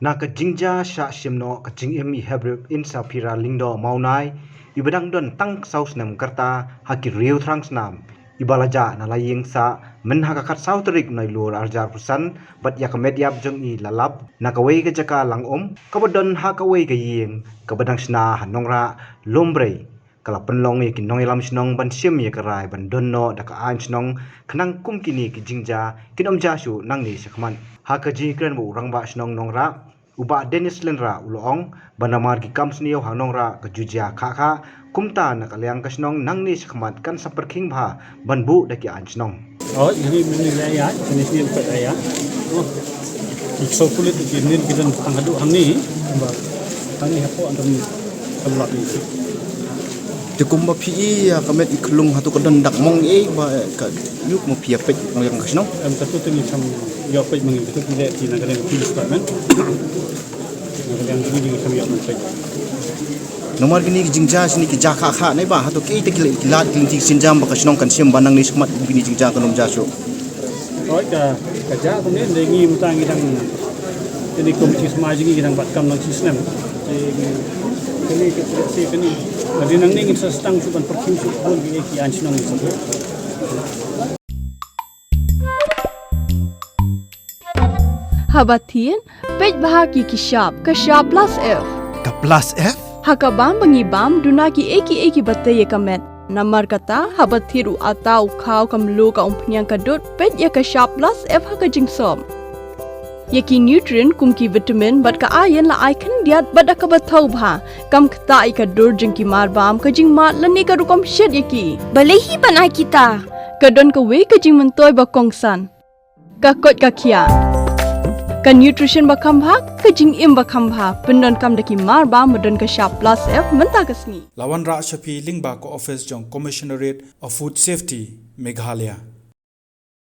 na ka jingja sha shimno ka jing emi hebrib in sa pira lingdo maunai ibadang don tang saus nam karta haki riu thrang snam ibalaja na laying sa men haka khat sautrik nai lur arjar pusan bat ya ka mediap jong i lalap na ka wei ka jaka langom ka badon ha ka wei ka ying ka badang sna Nongrah lombre kala penlong e kinong ilam Shnong ban sim ye karai ban donno da ka an Shnong khnang kum kini ki jingja kinom jasu nang ni sakman ha ka ji kren bu Rangbah Shnong Nongrah uba Dennis lenra ulong banamar ki kam Sniew ha Nongrah ka jujia kha kha kumta na kalyang ka Shnong nang ni sakman kan sa Pyrkhing bha ban bu da ki an Shnong ini menilai ya jenis ini untuk ya ikso kulit ini kita tangkadu hamni kami hapo antum keluar ini Cukup mapi kamet iklung hatu kadang dak mong ba ka yuk mapi apet ngang kasno satu tu ni sam yo apet mangi itu tidak di negara police department negara yang ini kami yang apet nomor gini jingja sini ki jaka kha nei ba hatu ke te kilat klintik sinjam ba kasno kan sim banang ni smat bini jingja kanom jaso oi ka ja ko ne ngi mutang idang ini komiti semaji ngi idang bat kam nang sistem kini kini Jadi nang ning sa Sdang suban Pyrkhing suban gi ki an Shnong sabu. Habatin pej bahagi ki shop ka shop plus F. Ka plus F? Hakabam bangi bam duna ki eki batte ye kamet. Namar kata habathiru atau khau kamlu ka umpnyang ka dot pej ya ka shop plus F haka jingsom. Yaki nutrient kumki vitamin bat ka ayan la icon diat bat ka bathau bha kam khta I ka dur jing ki mar bam ka jing mat la ne ka rukom shed yaki balehi banai kita ka don ka we ka jing mentoy ba kongsan ka kot ka khia ka nutrition ba kham bha ka jing im ba kham bha pendon kam daki mar bam modon ka sharp plus F menta kasni Lawan Ra Shafi Lingba ko office jong commissionerate of food safety Meghalaya